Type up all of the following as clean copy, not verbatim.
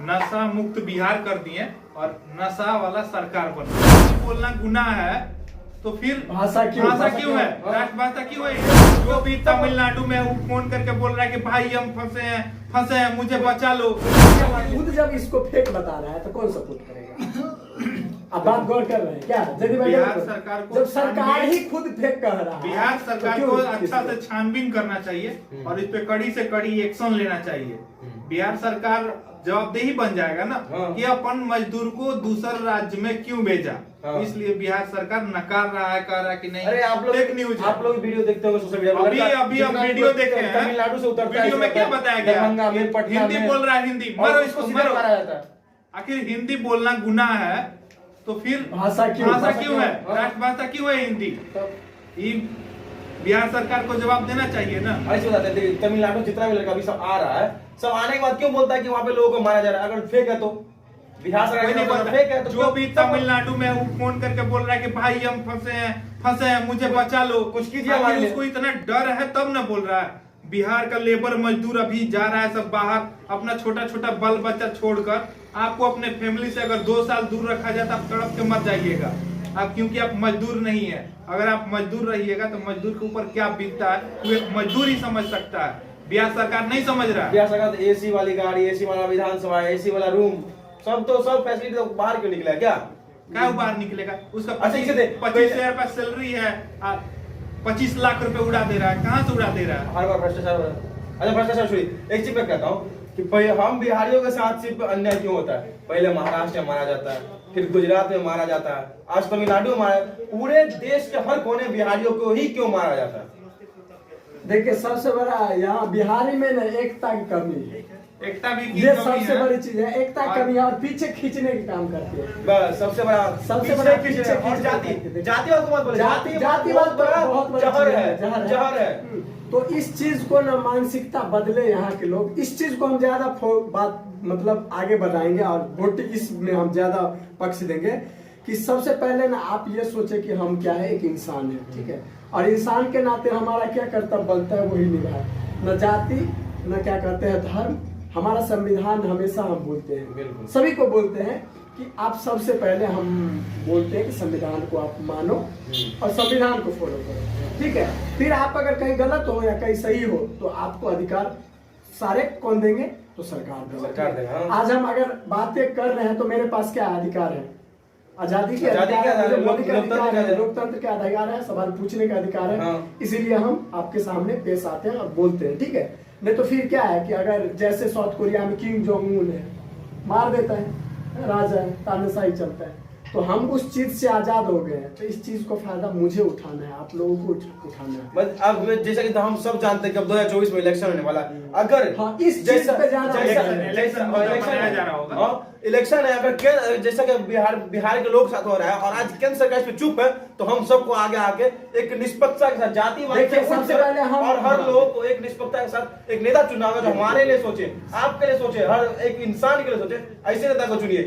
नशा मुक्त बिहार कर दिए और नशा वाला सरकार बन गई। बोलना गुनाह है तो फिर भाषा क्यों है, राष्ट्रभाषा क्यों है? जो भी तमिलनाडु में वो फोन करके बोल रहा है कि भाई हम फंसे हैं मुझे बचा लो। खुद जब इसको फेक बता रहा है तो कौन सपोर्ट करेगा? अब बात गौर कर रहे हैं क्या? यदि बिहार सरकार को, जब सरकार ही खुद फेक कह रहा है, बिहार सरकार को अच्छा से छानबीन करना चाहिए और इस पे कड़ी से कड़ी एक्शन लेना चाहिए। बिहार सरकार जवाबदेही बन जाएगा ना कि अपन मजदूर को दूसरे राज्य में क्यों भेजा। इसलिए बिहार सरकार नकार रहा है, कह रहा है कि नहीं। अरे आप लोग फेक न्यूज, आप लोग वीडियो देखते होंगे सोशल मीडिया पे। अभी हम वीडियो देखे हैं, तमिलनाडु से उतरता है, वीडियो में क्या बताया गया? हिंदी बोल रहा है, हिंदी मारो इसको, मारो। आखिर हिंदी बोलना गुनाह है तो फिर भाषा क्यों है, राष्ट्रभाषा क्यों है हिंदी? बिहार सरकार को जवाब देना चाहिए ना। ऐसे बताते हैं तमिलनाडु जितना भी लड़का अभी सब आ रहा है, सब आने के बाद क्यों बोलता है कि वहाँ पे लोगों को मारा जा रहा है? अगर फेक है तो बिहार सरकार फेक है तो जो भी तमिलनाडु में वो फोन करके बोल रहा है कि भाई हम फंसे हैं मुझे बचा लो, कुछ कीजिए। उसको इतना डर है तब ना बोल रहा है। बिहार का लेबर मजदूर अभी जा रहा है सब बाहर, अपना छोटा छोटा बाल बच्चा छोड़कर। आपको अपने फैमिली से अगर 2 साल दूर रखा जाए तो आप तड़प के मर जाइएगा आप, क्योंकि आप मजदूर नहीं है। अगर आप मजदूर रहिएगा तो मजदूर के ऊपर क्या बीतता है वो एक मजदूर ही समझ सकता है। बिहार सरकार नहीं समझ रहा है। बिहार सरकार एसी वाली गाड़ी, एसी वाला विधानसभा, एसी वाला रूम, सब फैसिलिटी तो बाहर क्यों निकला? क्या बाहर निकलेगा? उसका 25,000 रुपया सैलरी है, 25 लाख रुपए उड़ा दे रहा है। कहाँ से उड़ा दे रहा है? हर बार भ्रष्टाचार। अच्छा भ्रष्टाचार छोड़िए, एक चीज मैं कहता हूँ कि हम बिहारियों के साथ सिर्फ अन्याय क्यों होता है? पहले महाराष्ट्र में मारा जाता है, फिर गुजरात में मारा जाता है, आज तमिलनाडु में मारा। पूरे देश के हर कोने बिहारियों को ही क्यों मारा जाता है? देखिए सबसे बड़ा यहाँ बिहारी में ना एकता की कमी है। एकता भी ये सबसे बड़ी चीज है, एकता की कमी है और पीछे खींचने की काम करती है। बस सबसे बड़ा पीछे और जातिवाद को मत बोलो। जातिवाद बहुत बड़ा जहर है। तो इस चीज को ना मानसिकता बदले यहाँ के लोग। इस चीज को हम ज्यादा बात मतलब आगे बढ़ाएंगे और वोट इसमें हम ज्यादा पक्ष देंगे कि सबसे पहले ना आप ये सोचे कि हम क्या है, एक इंसान है, ठीक है। और इंसान के नाते हमारा क्या कर्तव्य बनता है वही निभाए, न जाति न क्या कहते हैं धर्म। हमारा संविधान हमेशा हम बोलते हैं, सभी को बोलते हैं कि आप सबसे पहले हम बोलते हैं कि संविधान को आप मानो और संविधान को फॉलो करो, ठीक है। फिर आप अगर कहीं गलत हो या कहीं सही हो तो आपको अधिकार सारे कौन देंगे? तो सरकार देगा। आज हम अगर बातें कर रहे हैं तो मेरे पास क्या अधिकार है? आजादी के अधिकार है, लोकतंत्र के अधिकार है, सवाल पूछने का अधिकार है। इसीलिए हम आपके सामने पेश आते हैं और बोलते हैं, ठीक है। नहीं तो फिर क्या है कि अगर जैसे साउथ कोरिया में किम जोंग उन है, मार देता है, राजा है, तानाशाही चलता है, तो हम उस चीज से आजाद हो गए हैं। तो इस चीज को फायदा मुझे उठाना है, आप लोगों को उठाना है। बस अब जैसा कि हम सब जानते हैं कि अब 2024 में इलेक्शन होने वाला। अगर इस चीज पे इलेक्शन है, अगर जैसा कि बिहार के लोग साथ हो रहा है और आज केंद्र सरकार इस पे चुप है, तो हम सबको आगे आके एक निष्पक्षता के साथ, जातिवाद और हर लोगों को एक निष्पक्षता के साथ एक नेता चुना होगा जो हमारे लिए सोचे, आपके लिए सोचे, हर एक इंसान के लिए सोचे। ऐसे नेता को चुनिए।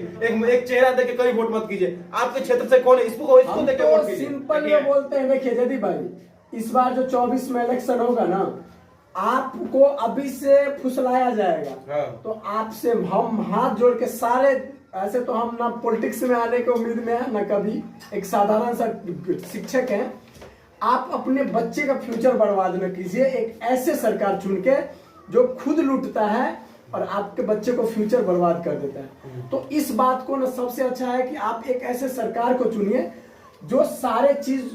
एक चेहरा देख के कभी वोट मत कीजिए। आपके क्षेत्र से कौन है इसको देख के वोट कीजिए। सिंपल में बोलते हैं, देखिए जदी भाई, इस बार जो 24 में इलेक्शन होगा ना, आपको अभी से फुसलाया जाएगा। तो आपसे हम हाथ जोड़ के सारे, ऐसे तो हम ना पॉलिटिक्स में आने की उम्मीद में है ना कभी, एक साधारण सा शिक्षक हैं। आप अपने बच्चे का फ्यूचर बर्बाद न कीजिए एक ऐसे सरकार चुन के जो खुद लूटता है और आपके बच्चे को फ्यूचर बर्बाद कर देता है। तो इस बात को ना सबसे अच्छा है कि आप एक ऐसे सरकार को चुनिए जो सारे चीज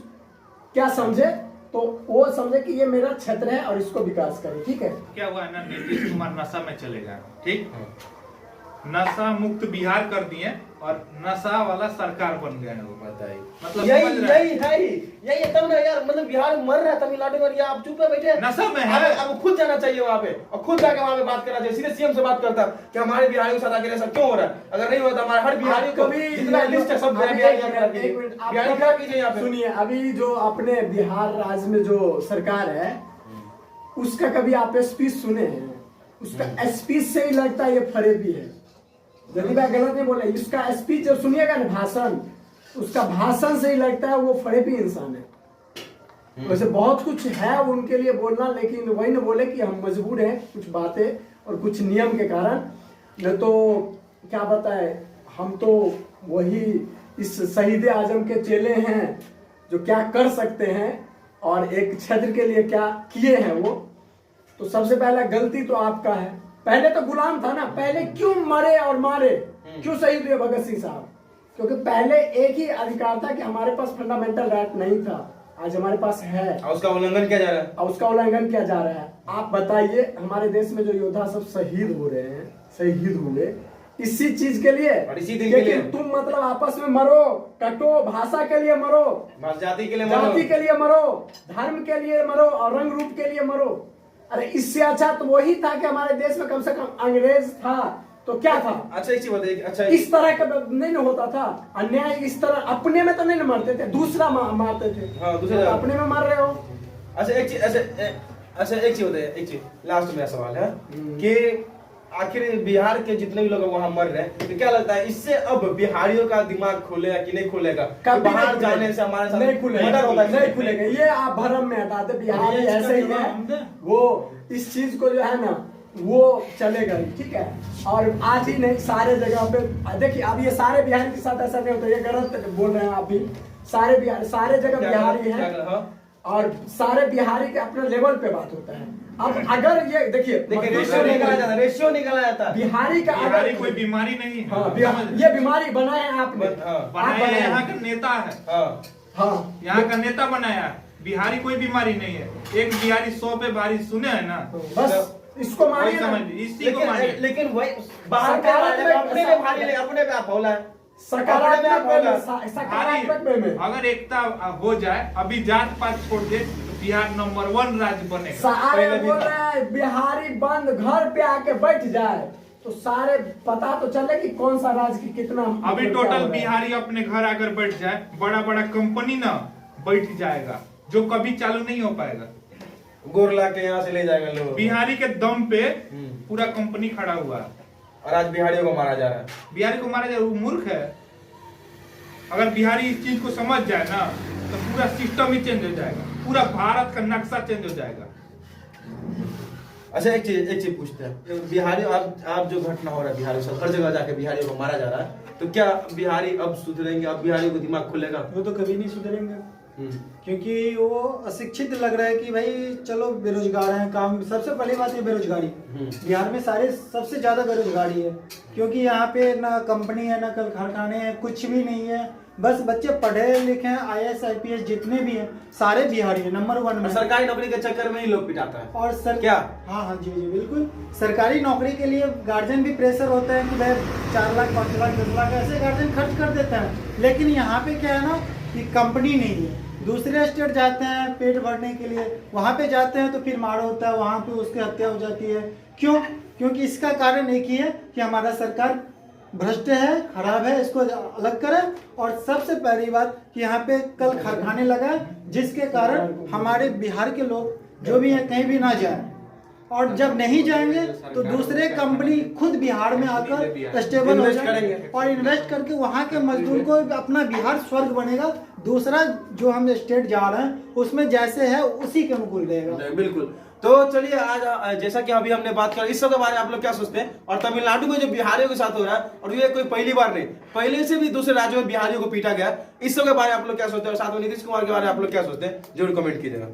क्या समझे, तो वो समझे कि ये मेरा क्षेत्र है और इसको विकास करे, ठीक है। क्या हुआ है ना, नीतीश कुमार नशा में चलेगा, ठीक, नशा मुक्त बिहार कर दिए और नशा वाला सरकार बन गए हैं। वो बताइए, मतलब यही तब ना यार, मतलब बिहार मर रहा है, तमिलनाडु में, या आप चुप है बैठे नशा में है। अब खुद जाना चाहिए वहाँ पे और खुद जाके वहाँ पे बात करना चाहिए। सीधे सीएम से बात करता कि हमारे बिहारियों के साथ आगे ऐसा क्यों हो रहा है। अगर नहीं होता हमारे हर बिहारी को जितना लिस्ट है सब बिहारी क्या कीजिए यहाँ पे। सुनिए, अभी जो अपने बिहार राज्य में जो सरकार है उसका कभी आप स्पीच सुने हैं? उसका स्पीच से ही लगता है ये फरेबी है। यदि मैं गलत नहीं बोले, इसका स्पीच जब सुनिएगा ना, भाषण, उसका भाषण से ही लगता है वो फरेबी इंसान है। वैसे बहुत कुछ है उनके लिए बोलना, लेकिन वही ना बोले कि हम मजबूर हैं कुछ बातें और कुछ नियम के कारण, नहीं तो क्या बताए, हम तो वही इस शहीद आजम के चेले हैं जो क्या कर सकते हैं और एक क्षेत्र के लिए क्या किए हैं वो। तो सबसे पहला गलती तो आपका है, पहले तो गुलाम था ना, पहले क्यों मरे और मारे, क्यों शहीद हुए भगत सिंह साहब? क्योंकि पहले एक ही अधिकार था कि हमारे पास फंडामेंटल राइट नहीं था, आज हमारे पास है और उसका उल्लंघन किया जा रहा है, और उसका उल्लंघन किया जा रहा है। आप बताइए हमारे देश में जो योद्धा सब शहीद हो रहे हैं, शहीद हुए इसी चीज के लिए और इसी दिन के लिए तुम मतलब आपस में मरो, कटो, भाषा के लिए मरो, जाति के लिए जाति के लिए मरो, धर्म के लिए मरो और रंग रूप के लिए मरो। अरे इससे अच्छा तो वही था कि हमारे देश में कम से कम अंग्रेज था तो क्या था। अच्छा एक चीज बताइए, अच्छा इस तरह का नहीं होता था अन्याय, इस तरह अपने में तो नहीं मरते थे, दूसरा मारते थे। हाँ, दूसरे तो अपने में मार रहे हो। अच्छा एक चीज, अच्छा एक चीज बताइए, एक चीज लास्ट मेरा सवाल है कि आखिर बिहार के जितने भी लोग वहां मर रहे हैं, तो क्या लगता है इससे अब बिहारियों का दिमाग खुलेगा कि नहीं खुलेगा? बाहर जाने से हमारे साथ नहीं खुलेगा, मर्डर होता है, नहीं खुलेगा। ये आप भरम में हटा दे, बिहारी ऐसे ही है, वो इस चीज को जो है ना वो चलेगा, ठीक है। और आज ही नहीं, सारे जगह पे देखिए, अब ये सारे बिहारी के साथ ऐसा नहीं होता, ये गलत बोल रहे हैं आप भी। सारे बिहार, सारे जगह बिहारी हैं और सारे बिहारी के अपने लेवल पे बात होता है। अब अगर ये देखिए रेशियो निकाला जाता है, बिहारी का बिहारी कोई बीमारी नहीं है। हाँ, ये बीमारी बनाए हैं आपने, बनाया है, यहाँ का नेता है, हाँ यहाँ का नेता बनाया है। बिहारी कोई बीमारी नहीं है, एक बिहारी 100 पे बारी सुने है ना, बस इसको मानिए ना। इसी को मानिए। लेकिन वही बाहर अपने में भारी नहीं, अपने पे आप बोला है सकारात्मक में अगर एकता हो जाए, अभी जात पात छोड़ दे तो बिहार नंबर 1 राज्य बनेगा। सारे बोल रहे हैं बिहारी बंद घर पे आके बैठ जाए तो सारे पता तो चले कि कौन सा राज्य की कितना। अभी टोटल बिहारी अपने घर आकर बैठ जाए, बड़ा बड़ा कंपनी ना बैठ जाएगा जो कभी चालू नहीं हो पाएगा। गोरला के यहाँ से ले जाएगा लोग, बिहारी के दम पे पूरा कंपनी खड़ा हुआ है और आज बिहारियों को मारा जा रहा है। बिहारी को मारा जाए, वो मूर्ख है। अगर बिहारी इस चीज को समझ जाए ना तो पूरा सिस्टम ही चेंज हो जाएगा, पूरा भारत का नक्शा चेंज हो जाएगा। अच्छा एक चीज पूछते हैं, बिहारी आप जो घटना हो रहा है बिहारी से हर जगह जाके बिहारियों को मारा जा रहा है, तो क्या बिहारी अब सुधरेंगे? अब बिहारियों को दिमाग खुलेगा? वो तो कभी नहीं सुधरेंगे, क्योंकि वो अशिक्षित लग रहा है कि भाई चलो बेरोजगार हैं, काम। सबसे पहली बात है बेरोजगारी। बिहार में सबसे ज्यादा बेरोजगारी है, क्योंकि यहाँ पे ना कंपनी है, ना कल कारखाने हैं, कुछ भी नहीं है। बस बच्चे पढ़े लिखे हैं, IAS IPS जितने भी हैं सारे बिहारी हैं, नंबर 1 में। सरकारी नौकरी के चक्कर में ही लोग पिटाता है। और सर क्या? हाँ जी बिल्कुल। सरकारी नौकरी के लिए गार्जियन भी प्रेशर होता है कि भाई 4 लाख 5 लाख 10 लाख ऐसे गार्जियन खर्च कर देता है। लेकिन यहाँ पे क्या है ना कि कंपनी नहीं है, दूसरे स्टेट जाते हैं पेट भरने के लिए, वहाँ पे जाते हैं तो फिर मार होता है, वहाँ पे उसकी हत्या हो जाती है। क्यों? क्योंकि इसका कारण एक ही है कि हमारा सरकार भ्रष्ट है, खराब है, इसको अलग करें। और सबसे पहली बात कि यहाँ पे कल कारखाने लगा जिसके कारण हमारे बिहार के लोग जो भी है कहीं भी ना जाए, और जब नहीं जाएंगे तो दूसरे कंपनी खुद बिहार में आकर स्टेबल हो जाएंगे और इन्वेस्ट करके वहाँ के मजदूर को अपना बिहार स्वर्ग बनेगा। दूसरा जो हम स्टेट जा रहे हैं उसमें जैसे है उसी के अनुकूल रहेगा। बिल्कुल। तो चलिए आज जैसा कि अभी हमने बात कर, इस सब के बारे में आप लोग क्या सोचते हैं? और तमिलनाडु में जो बिहारियों के साथ हो रहा है, और ये कोई पहली बार नहीं, पहले से भी दूसरे राज्यों में बिहारियों को पीटा गया, इस सब के बारे में आप लोग क्या सोचते हैं? और साथ में नीतीश कुमार के बारे में आप लोग क्या सोचते हैं? जरूर कमेंट कीजिएगा।